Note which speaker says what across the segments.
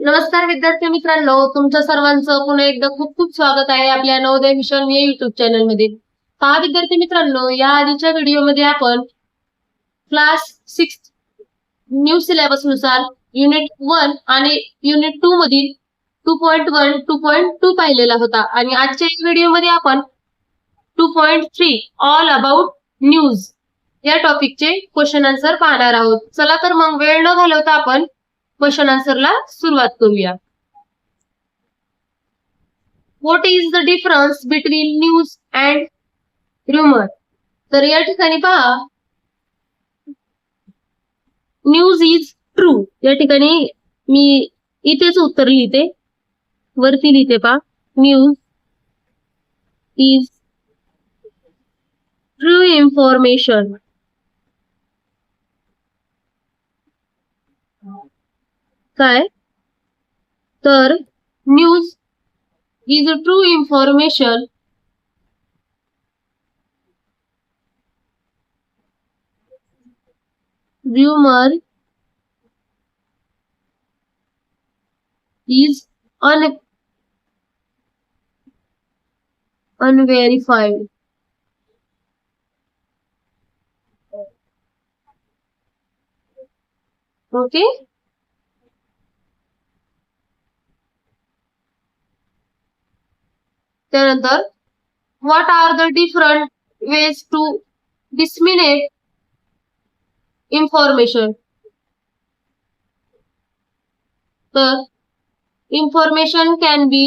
Speaker 1: नमस्कार विद्यार्थी मित्रांनो, तुमच्या सर्वांचं पुन्हा एकदा खूप खूप स्वागत आहे आपल्या नवोदय मिशन या युट्यूब चॅनल मध्ये। पहा विद्यार्थी मित्रांनो, या आधीच्या व्हिडिओमध्ये आपण क्लास 6 न्यू सिलेबस नुसार युनिट 1 आणि युनिट 2 मधील 2.1 2.2 पाहिलेला होता आणि आजच्या व्हिडिओमध्ये आपण 2.3 ऑल अबाउट न्यूज या टॉपिकचे क्वेश्चन आन्सर पाहणार आहोत। चला तर मग वेळ न घालवता आपण क्वेश्चन आन्सरला सुरुवात करूया। What is the difference between news and rumor? तर या ठिकाणी पहा, न्यूज इज ट्रू। या ठिकाणी मी इथेच उत्तर लिहिते, वरती लिहिते पहा, न्यूज इज ट्रू इन्फॉर्मेशन काय, तर news is a true information rumor is unverified. Okay. त्यानंतर, what are the different ways to disseminate information? तर information can be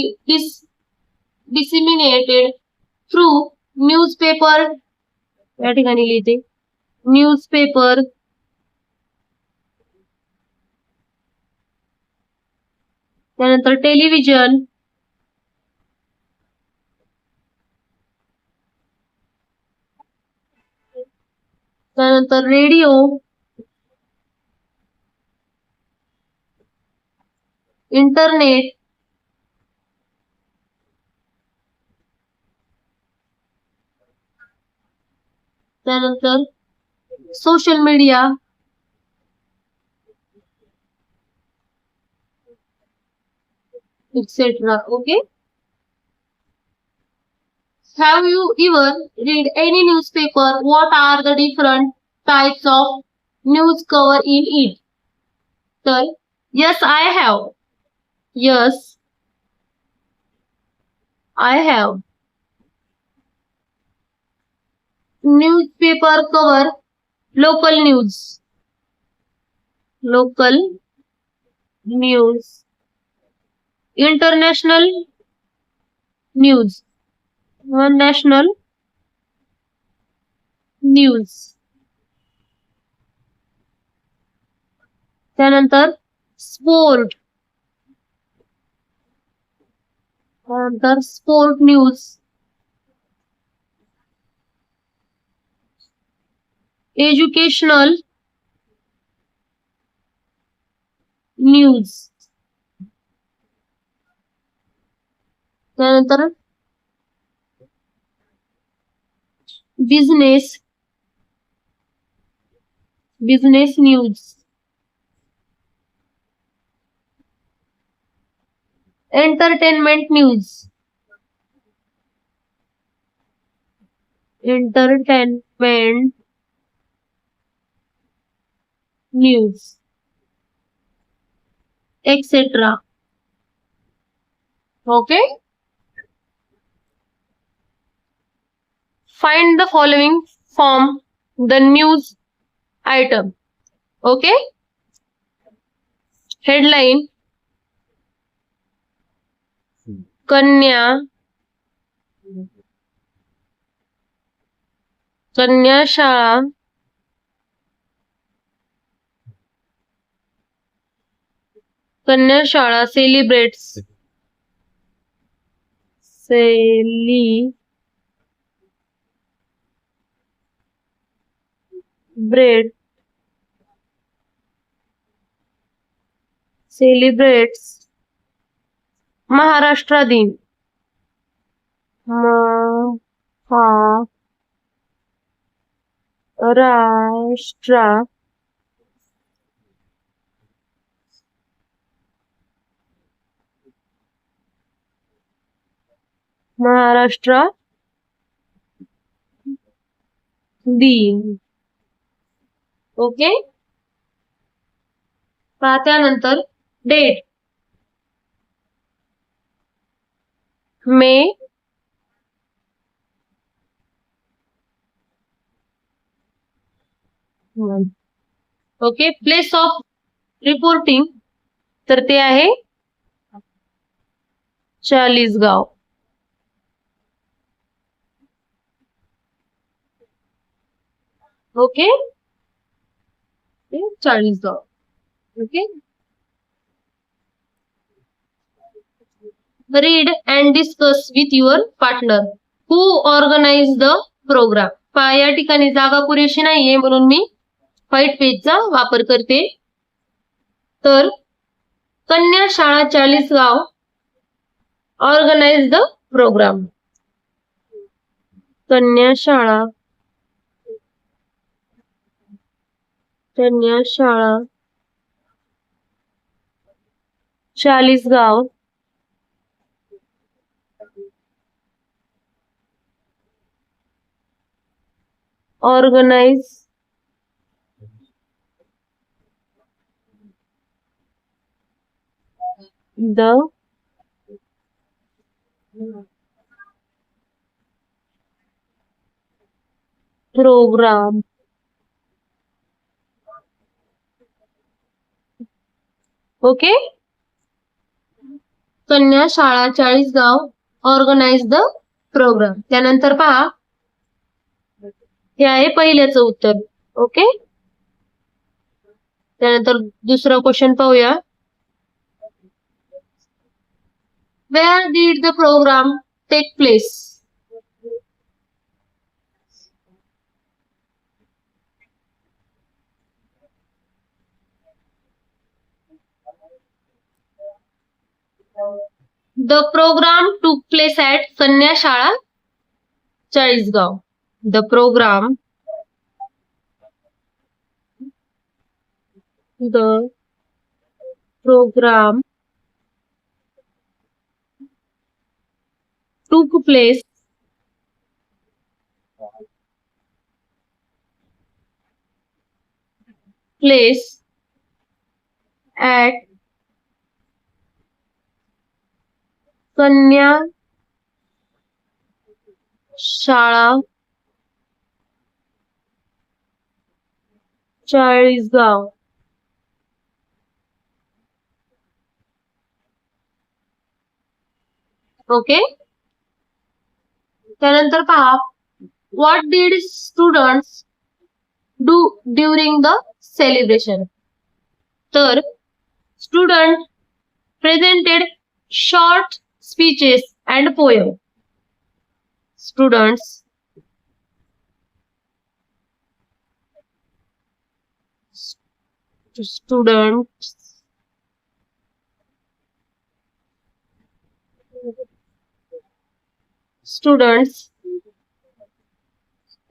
Speaker 1: disseminated through newspaper, या ठिकाणी लिहिते, न्यूजपेपर, त्यानंतर टेलिव्हिजन, त्यानंतर रेडिओ, इंटरनेट, त्यानंतर social media, etc. Okay. Have you ever read any newspaper? What are the different types of news cover in it? तर yes, I have. Yes, I have. Newspaper cover local news. Local news. International news. National news. त्यानंतर sport, त्यानंतर sport news, educational news, त्यानंतर business news, entertainment news, etc. Okay. Find the following from the news item. Okay. Headline, कन्या शाळा celebrates Maharashtra दिन, महाराष्ट्र महाराष्ट्र दिन. Okay. त्यानंतर date May okay. Place of reporting तर ते आहे Chalisgaon. Okay. Chalisgaon. Okay. Read and discuss with your partner who organize the program. या ठिकाणी जागा पुरेशी नाहीये म्हणून मी व्हाईट पेजचा वापर करते. तर कन्या Shala Chalisgaon organise the program. Kanya Shala Chalisgaon organize the program. Okay. Kanya Shala Chalisgaon organise the programme. त्यानंतर पहा, हे आहे पहिल्याचं उत्तर. ओके. त्यानंतर दुसरा क्वेश्चन पाहूया. Where did the program take place. The program took place at कन्या Shala Chalisgaon. The program took place at कन्या शाळा चाळीसगाव. ओके. त्यानंतर पहा, what did students do during the celebration. तर student presented short speeches and poem. Students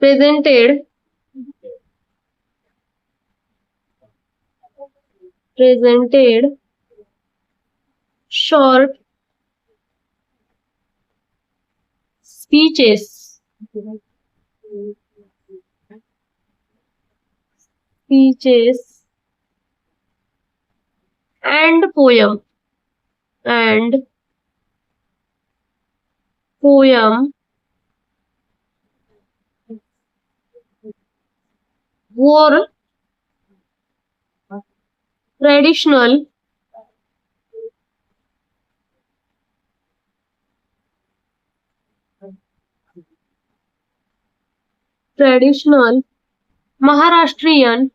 Speaker 1: presented short speeches and poem wore traditional Maharashtrian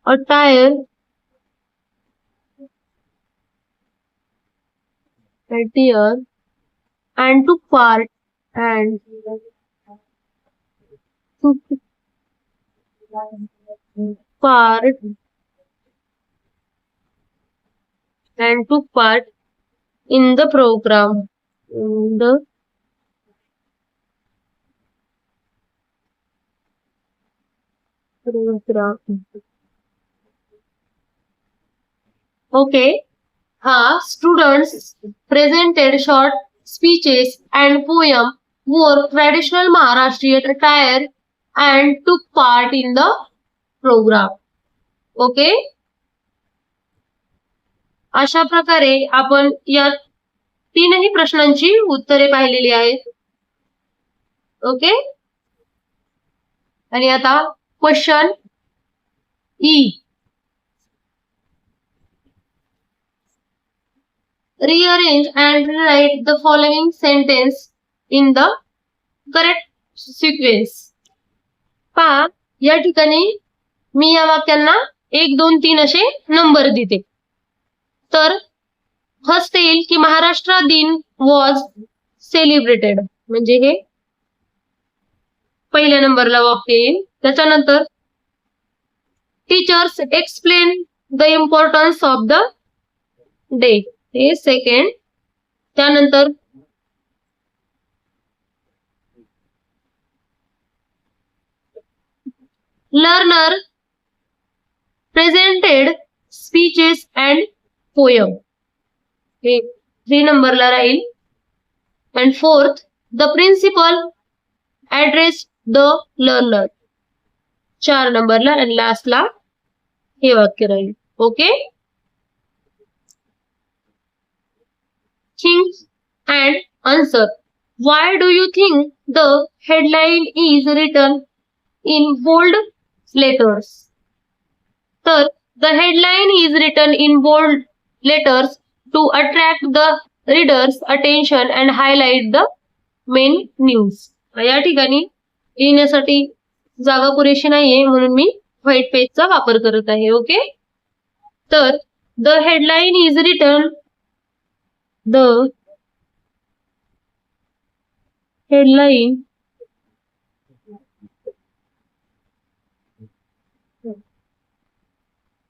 Speaker 1: attire and took part in the program. In the program. Okay. Students presented short speeches and poem, wore traditional Maharashtrian attire, and took part in the program. Okay. अशा प्रकारे आपण या तीनही प्रश्नांची उत्तरे पाहिलेली आहेत. Okay. आणि आता question E. Rearrange and rewrite the following sentence in the correct sequence. पहा, या ठिकाणी मी या वाक्यांना 1, 2, 3 असे नंबर देते. तर फर्स्ट येईल की महाराष्ट्र दिन वॉज सेलिब्रेटेड, म्हणजे हे पहिल्या नंबरला वाक्य येईल. त्याच्यानंतर teachers explain the importance of the day, हे सेकंड. त्यानंतर learner presented speeches and poem, हे 3 नंबरला राहील. And fourth, the principal address the learner, 4 नंबरला. आणि लास्टला हे वाक्य राहील. Okay. Think and answer. Why do you think the headline is written in bold letters? तर the headline is written in bold letters to attract the reader's attention and highlight the main news. या ठिकाणी लिहिण्यासाठी जागा पुरेशी नाहीये म्हणून मी white पेजचा वापर करत आहे. ओके. तर the headline is written, the headline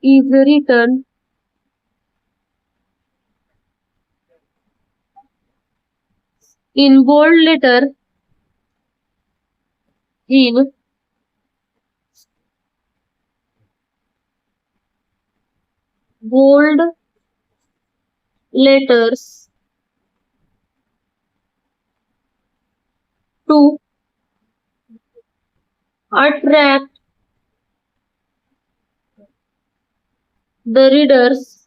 Speaker 1: is written in bold letter in bold letters to attract the readers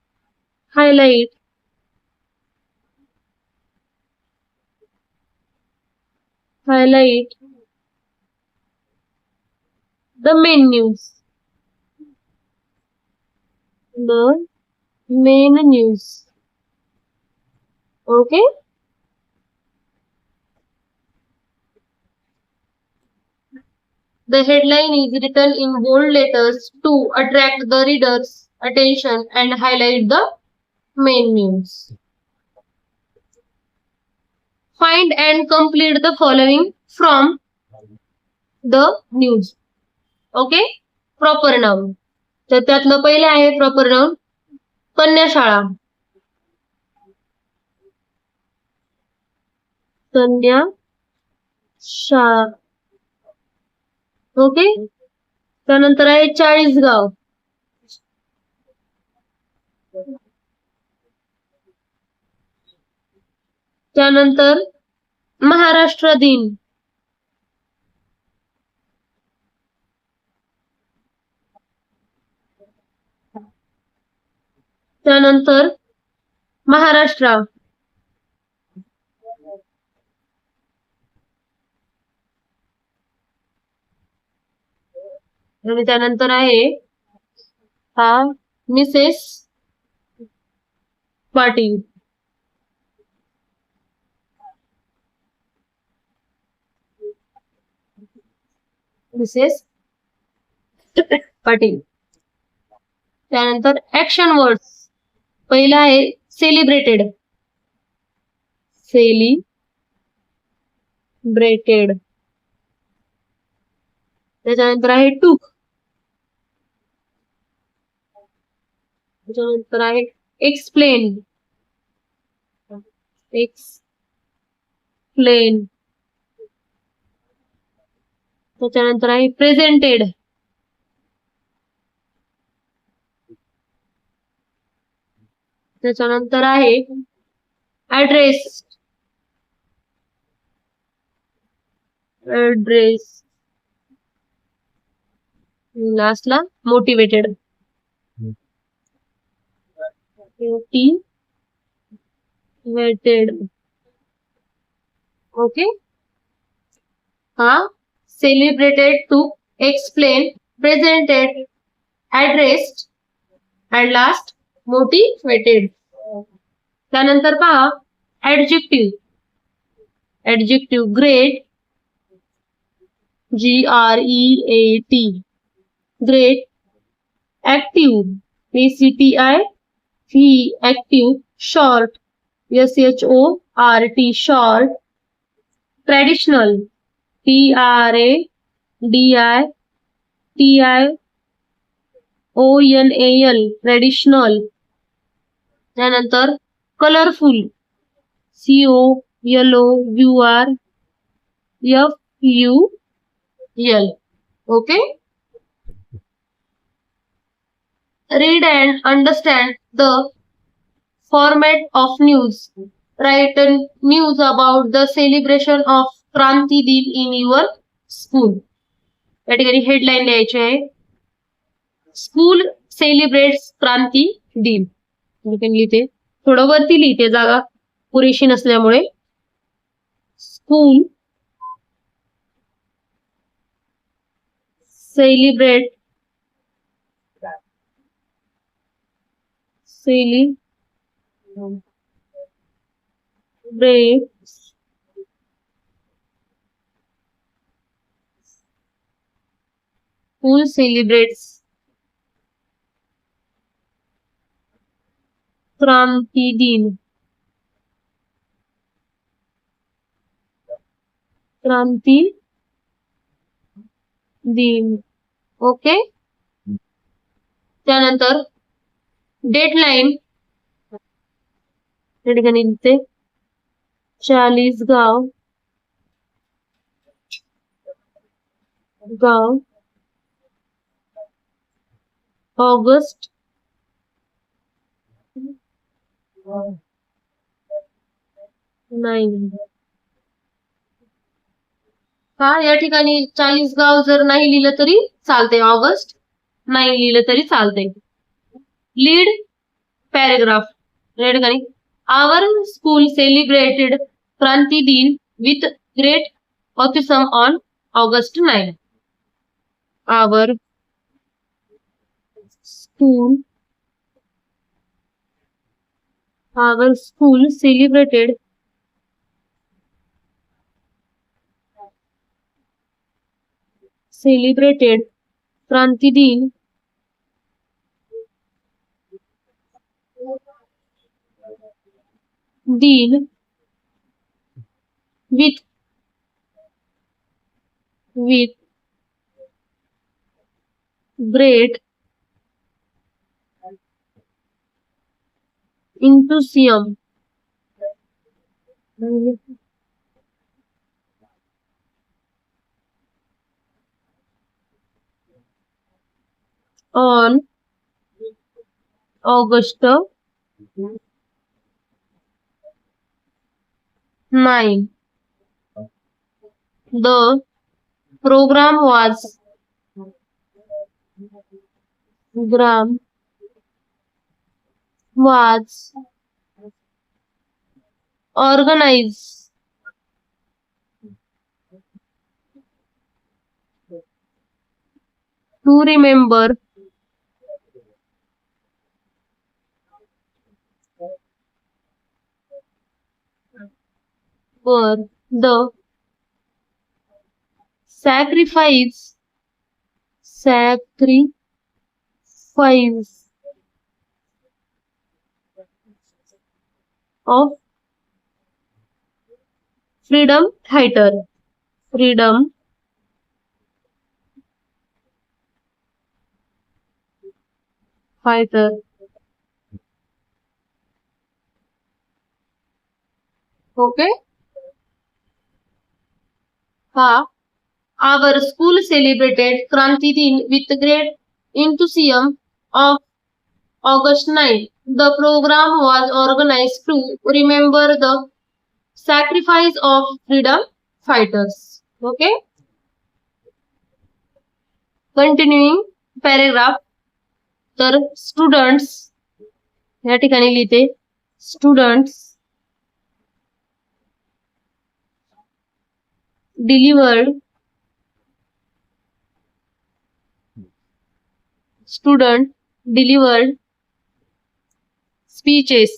Speaker 1: attention and highlight the main news. The main news. Okay. The headline is written in bold letters to attract the reader's attention and highlight the main news. Find and complete the following from the news. Okay. Proper noun. तर त्यातलं पहिले आहे proper noun, कन्याशाळा. कन्याशाळा. Okay. त्यानंतर आहे चाळीसगाव. त्यानंतर महाराष्ट्र दिन. त्यानंतर महाराष्ट्र. आणि त्यानंतर आहे मिसेस पाटील. मिसेस पाटील. त्यानंतर ऍक्शन वर्ड्स. पहिला आहे सेलिब्रेटेड. सेलिब्रेटेड. त्याच्यानंतर आहे टूक. त्याच्यानंतर आहे एक्सप्लेन. एक्सप्लेन. त्याच्यानंतर आहे प्रेझेंटेड. त्याच्यानंतर आहे ऍड्रेस. ऍड्रेस. लास्टला मोटिवेटेड. मोटिवेटेड. ओके. हा celebrated, two, explain, presented, addressed and last motivated. त्यानंतर पहा adjective. Adjective great. GREAT. Great. Active. ACTIV. Active. Short. SHORT. Short. Traditional. TRADITIONAL. Traditional. त्यानंतर colourful. COLOURFUL. Okay. Read and understand the format of news. Write news about the celebration of क्रांती दिन in your school. या ठिकाणी headline लिहायची आहे. School celebrates क्रांती दिन. लिहिते, थोडं वरती लिहिते जागा पुरेशी नसल्यामुळे. स्कूल सेलिब्रेट्स School celebrates क्रांती दिन. क्रांती दिन. ओके. त्यानंतर डेडलाईन. या ठिकाणी लिहिते 40 गाव ऑगस्ट 9. का या ठिकाणी 40 गाव जर नाही लिहिलं तरी चालते, ऑगस्ट 9 लिहिलं तरी चालते. Lead paragraph. या ठिकाणी our school celebrated Kranti Din with great enthusiasm on August 9. Our school celebrated Kranti Din with great enthusiasm on August 9. The program was organized to remember the sacrifice of freedom fighter. Freedom fighter. Okay. Our school celebrated Kranti Din with great enthusiasm of August 9. The program was organized to remember the sacrifice of freedom fighters. Okay. Continuing paragraph. तर students या ठिकाणी लिहिते students delivered speeches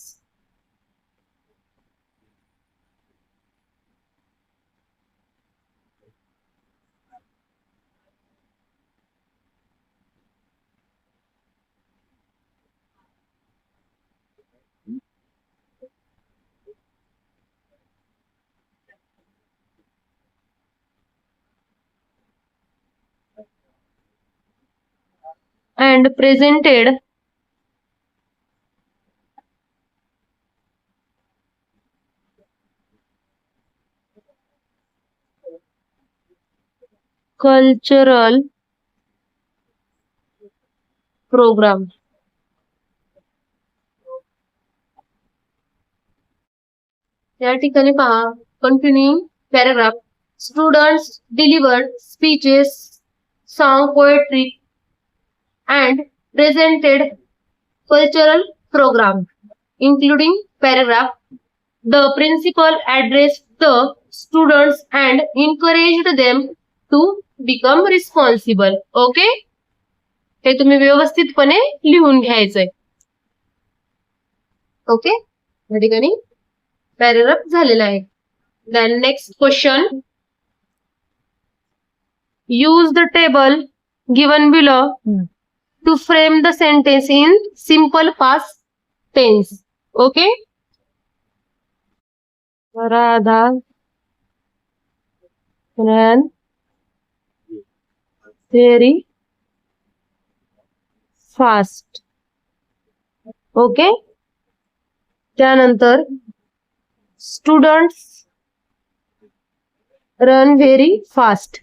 Speaker 1: and presented cultural program. या ठिकाणी पहा continuing paragraph students delivered speeches song poetry and presented cultural program, including paragraph. The principal addressed the students and encouraged them to become responsible. Okay? हे तुम्ही व्यवस्थितपणे लिहून घ्यायचंय. Okay या ठिकाणी paragraph झालेला आहे. Then next question. Use the table given below to frame the sentence in simple past tense. Okay? Radha ran very fast. Okay? त्यानंतर students run very fast.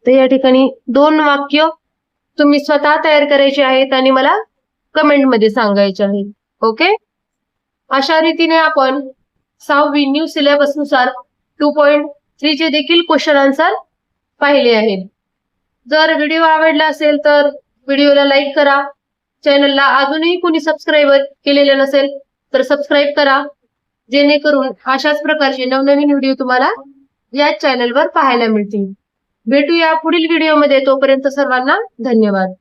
Speaker 1: तर या ठिकाणी 2 वाक्य तुम्ही स्वतः तयार करायचे आहेत आणि मला कमेंट मध्ये सांगायचे आहे. ओके अशा रीतीने आपण 6वी न्यू सिलेबस नुसार 2.3 चे देखील क्वेश्चन आन्सर पाहिले आहेत. जर व्हिडिओ आवडला असेल तर व्हिडिओला लाईक करा. चॅनलला अजूनही कोणी सबस्क्राईब केलेले नसेल तर सबस्क्राईब करा जेणेकरून अशाच प्रकारचे नवनवीन व्हिडिओ तुम्हाला या चॅनलवर पाहायला मिळतील. भेटूया पुढील व्हिडिओमध्ये. तोपर्यंत सर्वांना धन्यवाद.